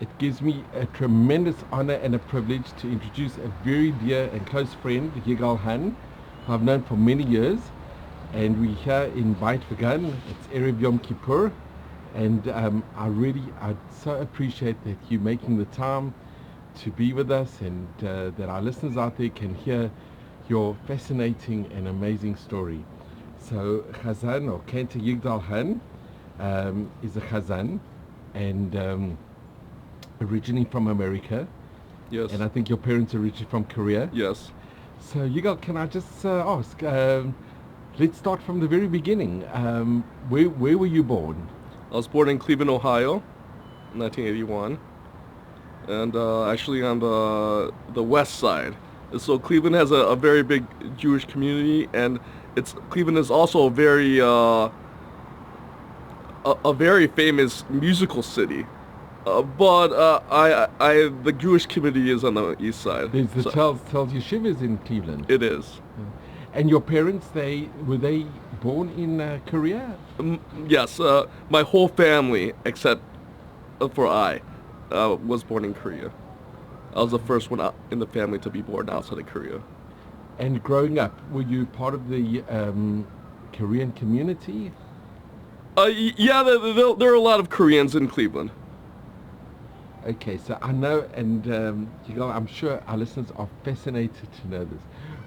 It gives me a tremendous honor and a privilege to introduce a very dear and close friend, Yigal, who I've known for many years. And we're here in Beit Vegan. It's Erev Yom Kippur. And I so appreciate that you're making the time to be with us, and that our listeners out there can hear your fascinating and amazing story. So Chazan, or Cantor Yigal is a Chazan, and originally from America. Yes. And I think your parents are originally from Korea. Yes. So Yigal, can I just ask, let's start from the very beginning. Where were you born? I was born in Cleveland, Ohio, 1981, and actually on the west side. So Cleveland has a very big Jewish community, and Cleveland is also a very famous musical city. But the Jewish community is on the east side. There's the Tel Yeshivas in Cleveland. It is. And your parents, were they born in Korea? Yes, my whole family, except for I, was born in Korea. I was the first one out in the family to be born outside of Korea. And growing up, were you part of the Korean community? Yeah, there are a lot of Koreans in Cleveland. Okay, so I know, and Yigal, I'm sure our listeners are fascinated to know this.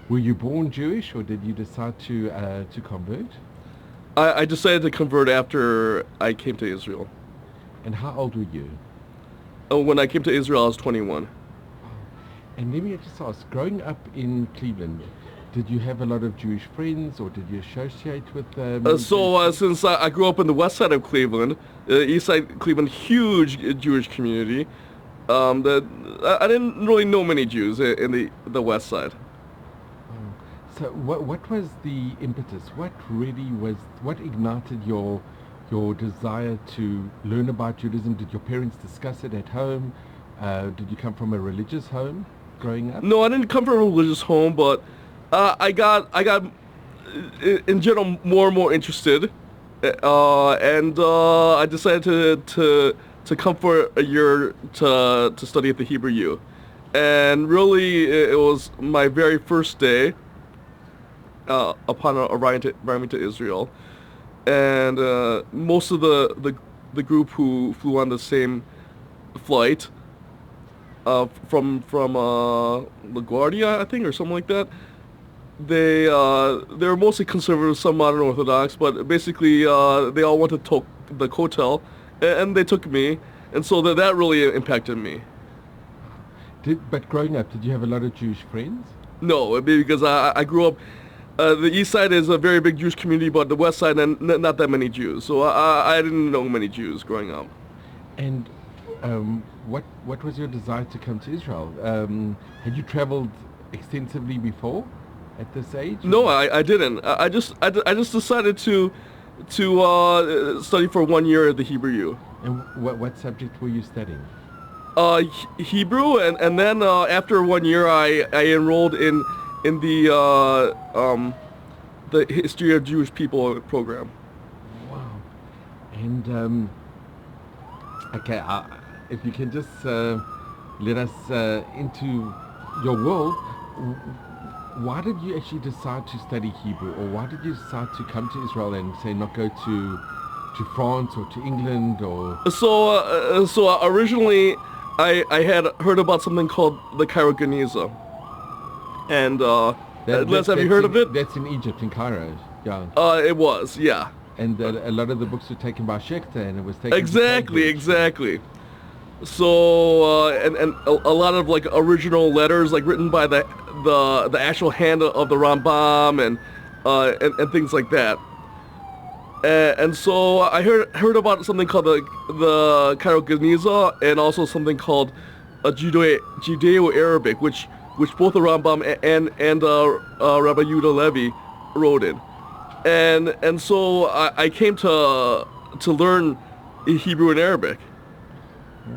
Were you born Jewish, or did you decide to convert? I decided to convert after I came to Israel. And how old were you? When I came to Israel, I was 21. And let me just ask, growing up in Cleveland, did you have a lot of Jewish friends, or did you associate with them? Since I grew up in the west side of Cleveland, east side Cleveland, huge Jewish community, I didn't really know many Jews in the west side. So what was the impetus? What ignited your desire to learn about Judaism? Did your parents discuss it at home? Did you come from a religious home growing up? No, I didn't come from a religious home, but I got in general more and more interested, and I decided to come for a year to study at the Hebrew U, and really it was my very first day upon arriving to Israel, and most of the group who flew on the same flight from LaGuardia, I think, or something like that. They were mostly conservative, some modern Orthodox, but basically they all went to the hotel, and they took me, and so that really impacted me. But growing up, did you have a lot of Jewish friends? No, because I grew up. The east side is a very big Jewish community, but the west side, not that many Jews. So I didn't know many Jews growing up. And what was your desire to come to Israel? Had you traveled extensively before at this age? No, I didn't. I just decided to study for 1 year at the Hebrew U. And what subject were you studying? Hebrew, and then after 1 year, I enrolled in the History of Jewish People program. Wow. And okay, if you can just let us into your world. Why did you actually decide to study Hebrew, or why did you decide to come to Israel and say not go to France or to England, or? So originally, I had heard about something called the Cairo Geniza, and have you heard of it? That's in Egypt, in Cairo. Yeah. It was, yeah. And a lot of the books were taken by Schechter, and it was taken. Exactly. So and a lot of like original letters, like written by the actual hand of the Rambam and things like that. And so I heard about something called the Cairo Geniza, and also something called a Judeo-Arabic, which both the Rambam and Rabbi Yehuda Levi wrote in. And so I came to learn Hebrew and Arabic.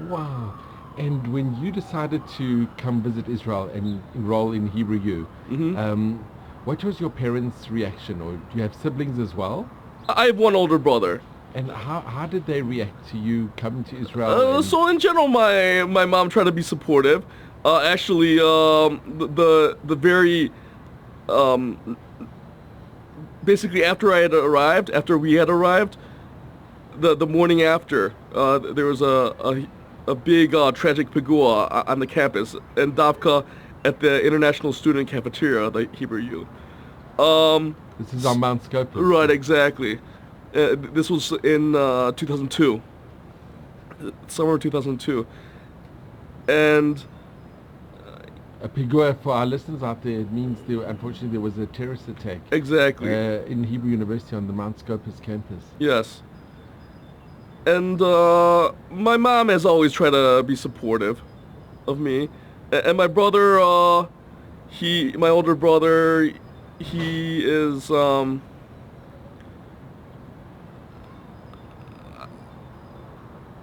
Wow. And when you decided to come visit Israel and enroll in Hebrew U, what was your parents' reaction? Or do you have siblings as well? I have one older brother. And how did they react to you coming to Israel? So in general, my mom tried to be supportive. Actually, the very basically after we had arrived, the morning after, there was a big tragic pigua on the campus in Davka at the International Student Cafeteria, the Hebrew U. This is on Mount Scopus. Right, exactly. This was in 2002, summer of 2002, and a pigua, for our listeners out there, it means unfortunately there was a terrorist attack. Exactly. In Hebrew University on the Mount Scopus campus. Yes. And my mom has always tried to be supportive of me, and my brother, my older brother, he is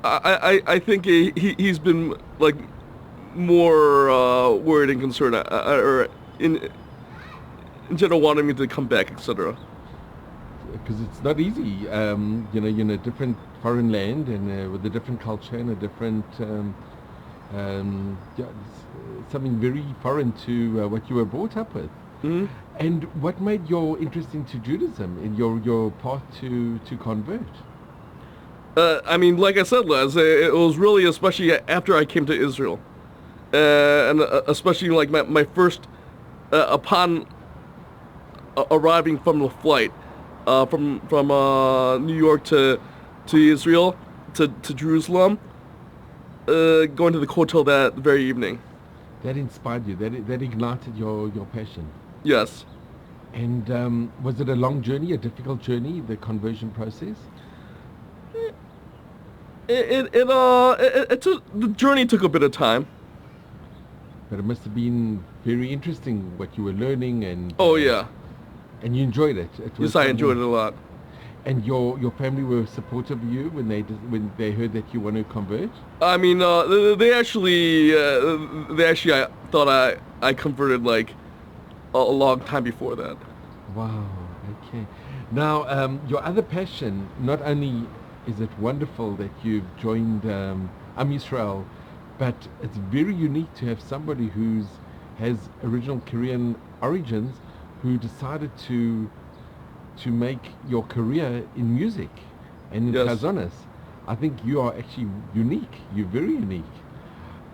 I think he's been like more worried and concerned, or in general wanting me to come back, etc. Because it's not easy, you're in a different foreign land and with a different culture and a different, something very foreign to what you were brought up with. Mm-hmm. And what made your interest into Judaism and your path to convert? I mean, like I said, Les, it was really especially after I came to Israel, and especially like my first, upon arriving from the flight, from New York to Israel, to Jerusalem, going to the hotel that very evening. That inspired you. That ignited your passion. Yes. And was it a long journey, a difficult journey, the conversion process? The journey took a bit of time. But it must have been very interesting what you were learning and. Oh yeah. And you enjoyed it. Yes, I enjoyed it a lot. And your family were supportive of you when they heard that you want to convert? I mean, they actually I thought I converted like a long time before that. Wow. Okay. Now, your other passion, not only is it wonderful that you've joined Am Yisrael, but it's very unique to have somebody who has original Korean origins who decided to make your career in music and in chazonas. I think you are actually unique. You're very unique.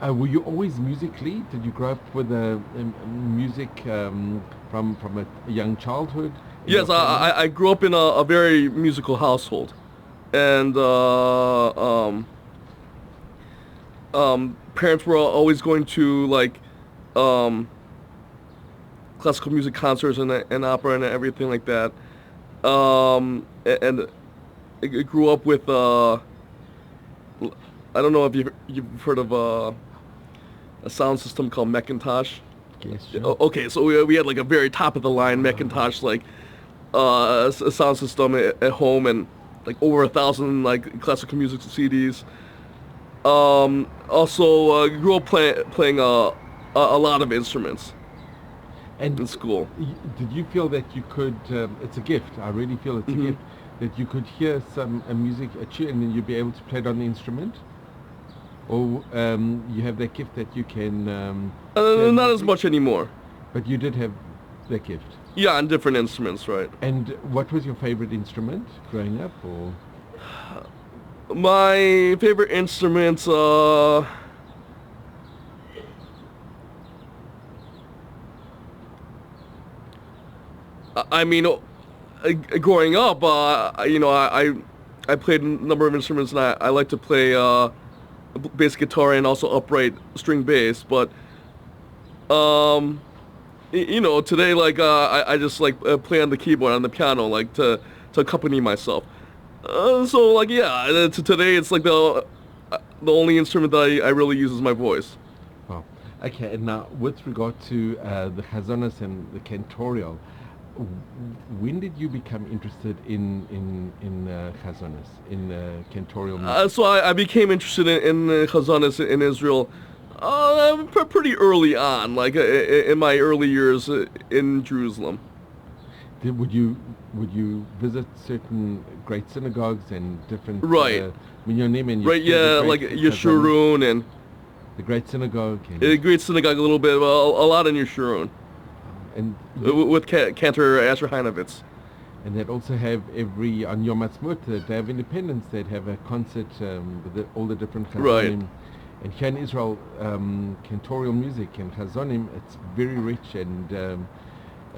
Were you always musically? Did you grow up with music from a young childhood? Yes, I grew up in a very musical household, and parents were always going to like classical music concerts and opera and everything like that. And I grew up with I don't know if you've heard of a sound system called Macintosh. Yes, sure. Okay, so we had like a very top of the line Macintosh like a sound system at home, and like over 1,000 like classical music CDs. Also grew up playing a lot of instruments. And in school. Did you feel that you could, it's a gift, I really feel it's a gift, that you could hear some music, a tune, and then you'd be able to play it on the instrument? Or you have that gift that you can... not as much anymore. But you did have that gift? Yeah, on different instruments, right. And what was your favorite instrument growing up? Or my favorite instruments, I mean, growing up, I played a number of instruments, and I like to play bass guitar and also upright string bass. But today, like I just like play on the keyboard, on the piano, like to accompany myself. So like today it's like the only instrument that I really use is my voice. Wow. Okay. And now, with regard to the chazonas and the cantorial, when did you become interested in chazonas, in cantorial music? So I became interested in chazonas in Israel pretty early on, like in my early years in Jerusalem. would you visit certain great synagogues and different Right. minyanim and Right, the yeah, great like chazanim, Yeshurun and the great synagogue Great Synagogue a little bit, well, a lot in Yeshurun. and With Cantor Asher Heinovitz. and they'd also have on Yom Ha'atzmaut, the Day of Independence, they'd have a concert with all the different chazanim. Right. And here in Israel, cantorial music and chazonim, it's very rich and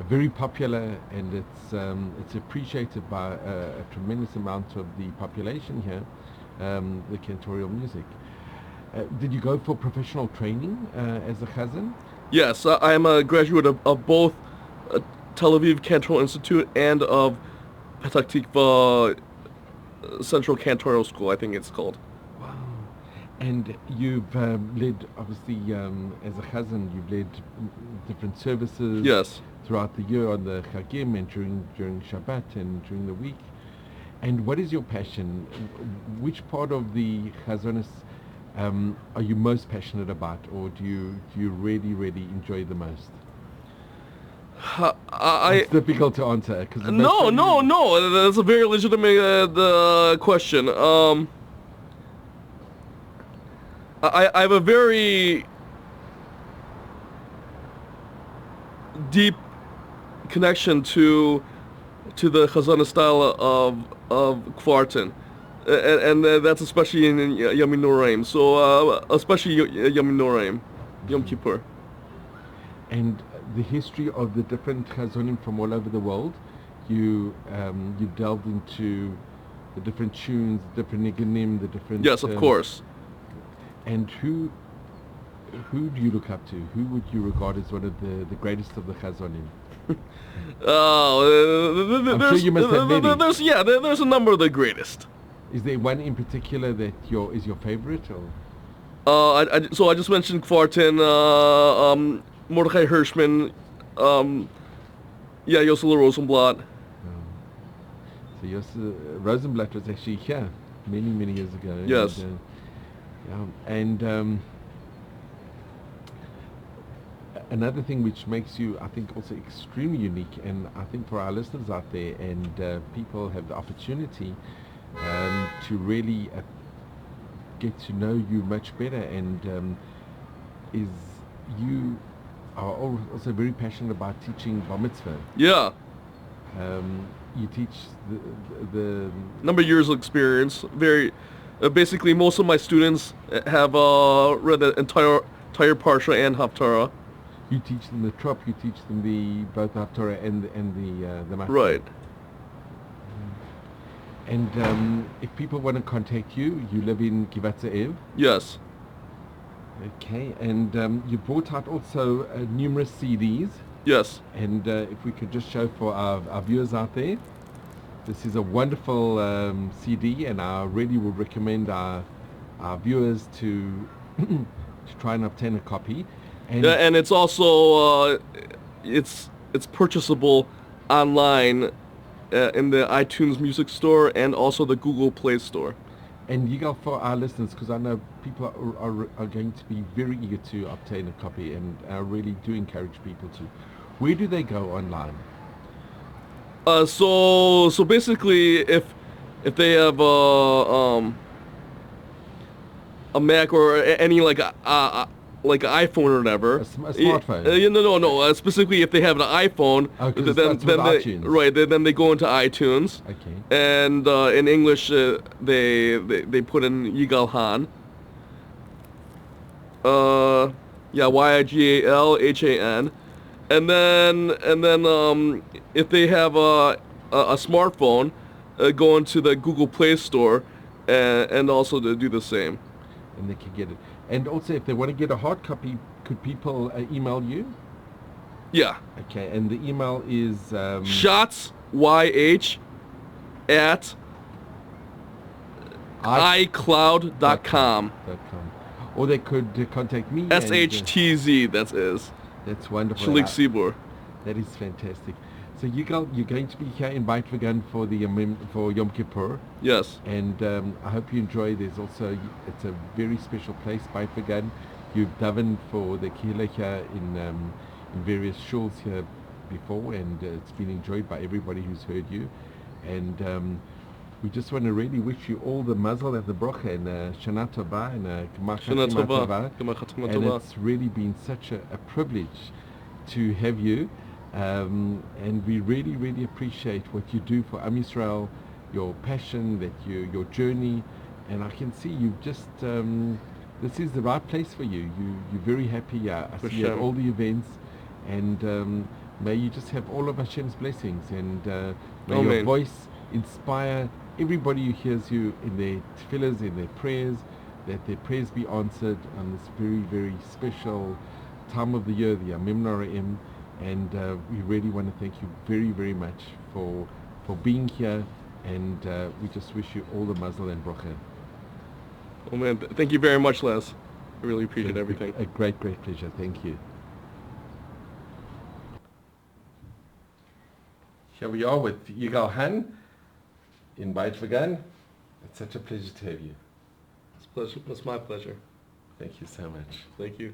very popular, and it's appreciated by a tremendous amount of the population here, the cantorial music. Did you go for professional training as a chazan? Yes, I am a graduate of both Tel Aviv Cantor Institute and of Petah Tikva Central Cantorial School, I think it's called. Wow. And you've led, obviously, as a chazan, you've led different services Yes. throughout the year on the Chagim and during Shabbat and during the week. And what is your passion? Which part of the chazonis are you most passionate about, or do you really enjoy the most? It's difficult to answer because No. That's a very legitimate question. I have a very deep connection to the Chazanah style of Kvartin, and that's especially in Yom Noraim. So especially Yom Noraim, Yom Kippur. And the history of the different chazonim from all over the world, you delved into the different tunes, the different niganim, the different. Yes, of course. And who do you look up to? Who would you regard as one of the greatest of the chazonim? I'm sure you must have many. There's a number of the greatest. Is there one in particular that is your favorite? Or? So I just mentioned Kvartin, Mordechai Hirschman, Yosel Rosenblatt. So Rosenblatt was actually here many years ago. Yes. And another thing which makes you, I think, also extremely unique, and I think for our listeners out there and people have the opportunity to really get to know you much better, and is you are also very passionate about teaching bar mitzvah. Yeah. You teach the number of years of experience. Very, basically, most of my students have read the entire Parsha and Haftarah. You teach them the trop. You teach them both Haftarah and the Machzor. Right. And if people want to contact you, you live in Givat Ze'ev. Yes. Okay, and you brought out also numerous CDs. Yes. And if we could just show for our viewers out there, this is a wonderful CD, and I really would recommend our viewers to try and obtain a copy. And it's also it's purchasable online in the iTunes Music Store and also the Google Play Store. And Yigal, for our listeners, because I know people are going to be very eager to obtain a copy, and I really do encourage people to. Where do they go online? So basically, if they have a Mac or any like an iPhone or whatever, A smartphone. No. Specifically, if they have an iPhone, then they go into iTunes. Okay. And in English, they put in Yigal Han. YIGALHAN. And then if they have a smartphone, go into the Google Play Store and also to do the same. And they can get it. And also, if they want to get a hard copy, could people email you? Yeah. Okay, and the email is shots YH at iCloud.com. Or they could contact me. SHTZ, that is. That's wonderful. Shalik Sibor. That is fantastic. So Yigal, you're going to be here in Beit Vegan for Yom Kippur. Yes. And I hope you enjoy. It's a very special place, Beit Vegan. You've davened for the Kehillah here in various shuls here before, and it's been enjoyed by everybody who's heard you. And we just want to really wish you all the mazel and the bracha and Shana Tova and Gemar Shana Chatima Tova. Tova. Gemar Chatima And Tova. it's really been such a privilege to have you. And we really, really appreciate what you do for Am Yisrael, your passion, your journey. And I can see you've just, this is the right place for you. You're very happy. I see you at all the events. And may you just have all of Hashem's blessings. And may your voice inspire everybody who hears you in their tefillahs, in their prayers, that their prayers be answered on this very, very special time of the year, the Yamim Noraim. And we really want to thank you very, very much for being here, and we just wish you all the mazel and bracha. Oh man, thank you very much, Les. I really appreciate everything. A great, great pleasure. Thank you. Here we are with Yigal Han in Beit Vegan. It's such a pleasure to have you. It's my pleasure. Thank you so much. Thank you.